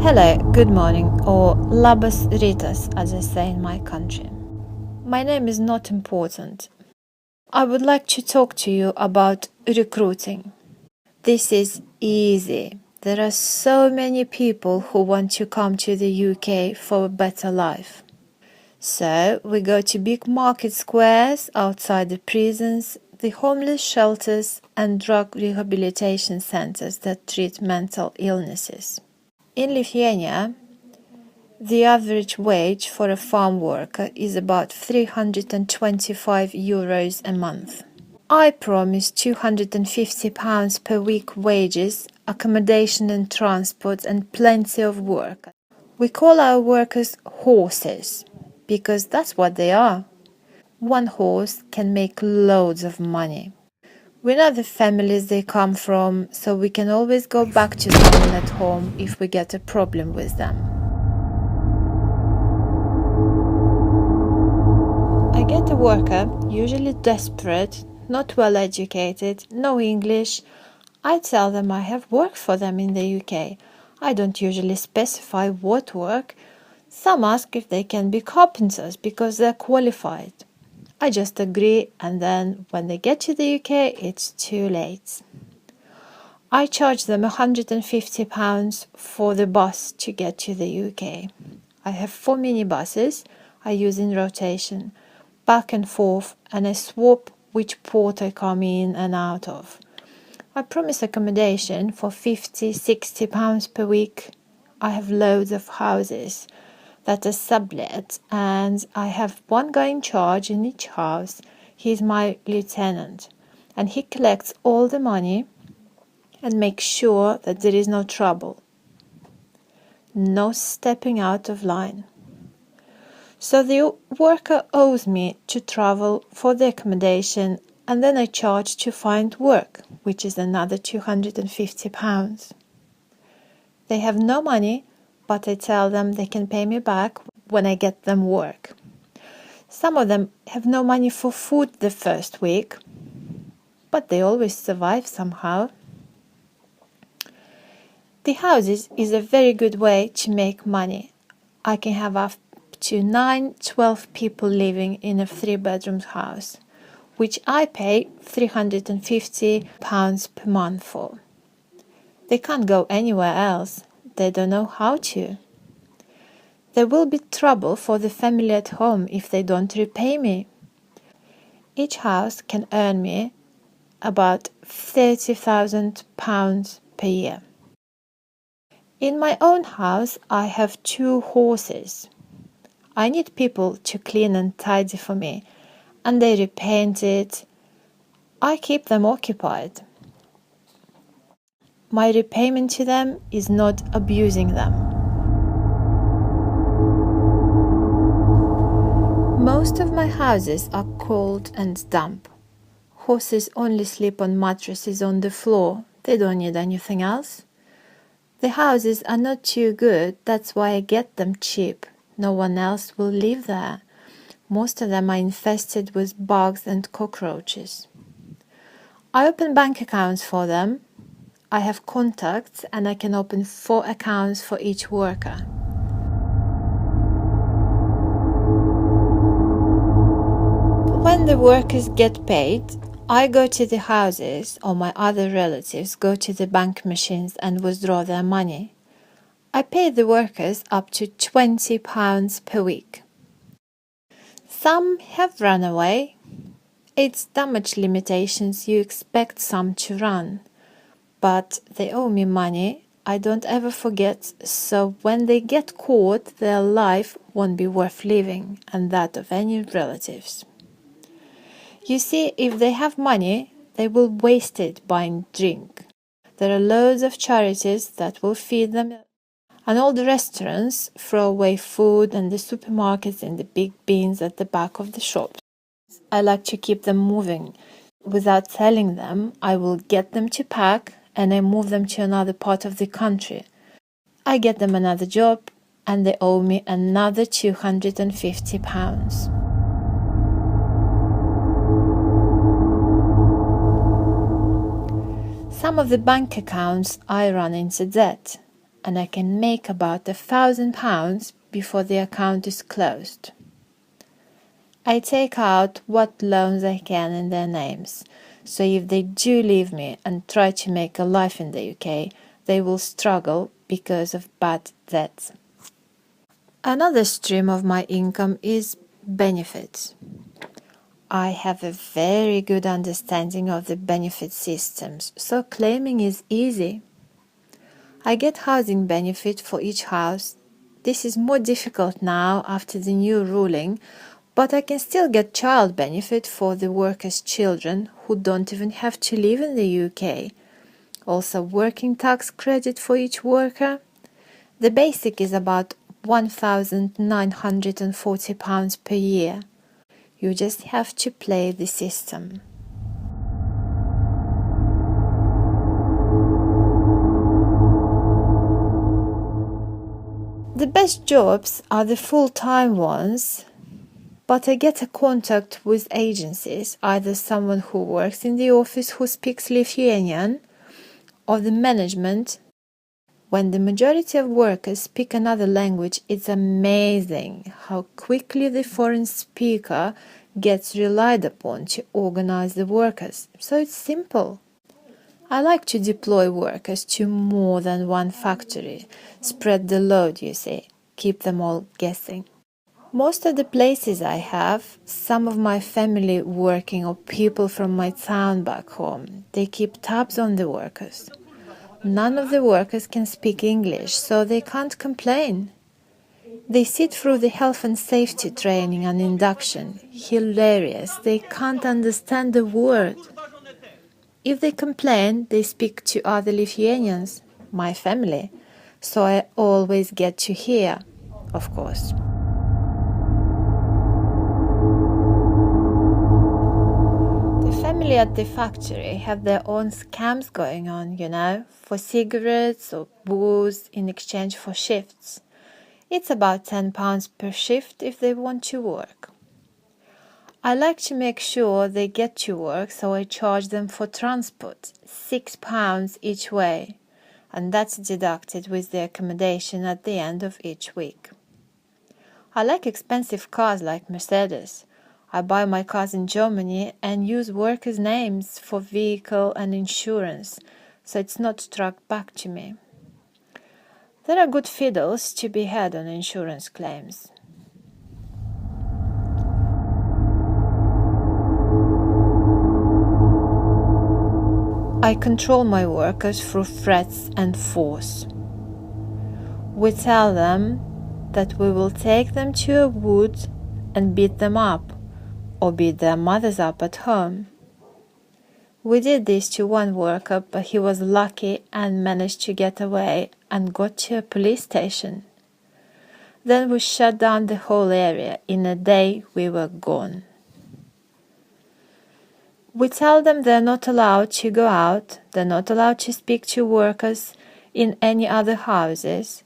Hello, good morning, or labas rytas, as I say in my country. My name is not important. I would like to talk to you about recruiting. This is easy. There are so many people who want to come to the UK for a better life. So we go to big market squares outside the prisons, the homeless shelters, and drug rehabilitation centers that treat mental illnesses. In Lithuania, the average wage for a farm worker is about €325 a month. I promise £250 per week wages, accommodation and transport, and plenty of work. We call our workers horses because that's what they are. One horse can make loads of money. We know the families they come from, so we can always go back to someone at home if we get a problem with them. I get a worker, usually desperate, not well educated, no English. I tell them I have work for them in the UK. I don't usually specify what work. Some ask if they can be carpenters because they're qualified. I just agree, and then when they get to the UK, it's too late. I charge them £150 for the bus to get to the UK. I have 4 minibuses I use in rotation, back and forth, and I swap which port I come in and out of. I promise accommodation for £50-60 per week. I have loads of houses that are sublet, and I have one guy in charge in each house. He's my lieutenant, and he collects all the money and makes sure that there is no trouble. No stepping out of line. So the worker owes me to travel for the accommodation, and then I charge to find work, which is another £250. They have no money, but I tell them they can pay me back when I get them work. Some of them have no money for food the first week, but they always survive somehow. The houses is a very good way to make money. I can have up to 9-12 people living in a 3-bedroom house, which I pay £350 per month for. They can't go anywhere else. They don't know how to. There will be trouble for the family at home if they don't repay me. Each house can earn me about £30,000 per year. In my own house, I have 2 horses. I need people to clean and tidy for me, and they repaint it. I keep them occupied. My repayment to them is not abusing them. Most of my houses are cold and damp. Horses only sleep on mattresses on the floor. They don't need anything else. The houses are not too good, that's why I get them cheap. No one else will live there. Most of them are infested with bugs and cockroaches. I open bank accounts for them. I have contacts, and I can open 4 accounts for each worker. When the workers get paid, I go to the houses, or my other relatives go to the bank machines and withdraw their money. I pay the workers up to £20 per week. Some have run away. It's damage limitations, you expect some to run. But they owe me money. I don't ever forget, so when they get caught, their life won't be worth living, and that of any relatives. You see, if they have money, they will waste it buying drink. There are loads of charities that will feed them, and all the restaurants throw away food, and the supermarkets in the big bins at the back of the shops. I like to keep them moving. Without telling them, I will get them to pack, and I move them to another part of the country. I get them another job, and they owe me another £250. Some of the bank accounts I run into debt, and I can make about £1,000 before the account is closed. I take out what loans I can in their names, so if they do leave me and try to make a life in the UK, they will struggle because of bad debts. Another stream of my income is benefits. I have a very good understanding of the benefit systems, so claiming is easy. I get housing benefit for each house. This is more difficult now after the new ruling, but I can still get child benefit for the workers' children who don't even have to live in the UK. Also working tax credit for each worker. The basic is about £1,940 per year. You just have to play the system. The best jobs are the full-time ones, but I get a contact with agencies, either someone who works in the office who speaks Lithuanian or the management. When the majority of workers speak another language, it's amazing how quickly the foreign speaker gets relied upon to organize the workers. So it's simple. I like to deploy workers to more than one factory, spread the load, you see, keep them all guessing. Most of the places I have, some of my family working or people from my town back home, they keep tabs on the workers. None of the workers can speak English, so they can't complain. They sit through the health and safety training and induction. Hilarious, they can't understand the word. If they complain, they speak to other Lithuanians, my family, so I always get to hear, of course. The family at the factory have their own scams going on, for cigarettes or booze in exchange for shifts. It's about £10 per shift if they want to work. I like to make sure they get to work, so I charge them for transport, £6 each way, and that's deducted with the accommodation at the end of each week. I like expensive cars like Mercedes. I buy my cars in Germany and use workers' names for vehicle and insurance, so it's not struck back to me. There are good fiddles to be had on insurance claims. I control my workers through threats and force. We tell them that we will take them to a wood and beat them up, or beat their mothers up at home. We did this to one worker, but he was lucky and managed to get away and got to a police station. Then we shut down the whole area. In a day, we were gone. We tell them they're not allowed to go out, they're not allowed to speak to workers in any other houses.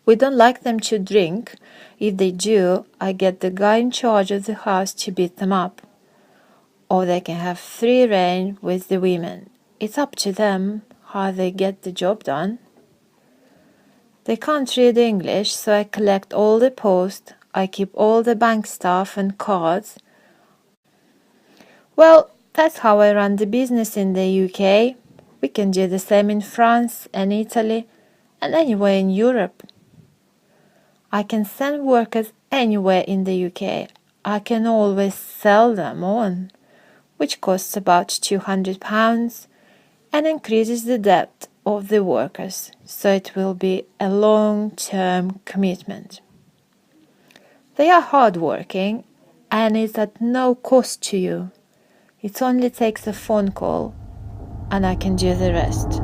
We don't like them to drink. If they do, I get the guy in charge of the house to beat them up. Or they can have free rein with the women. It's up to them how they get the job done. They can't read English, so I collect all the post. I keep all the bank stuff and cards. Well, that's how I run the business in the UK. We can do the same in France and Italy and anywhere in Europe. I can send workers anywhere in the UK. I can always sell them on, which costs about £200 and increases the debt of the workers, so it will be a long-term commitment. They are hard-working and it's at no cost to you. It only takes a phone call and I can do the rest.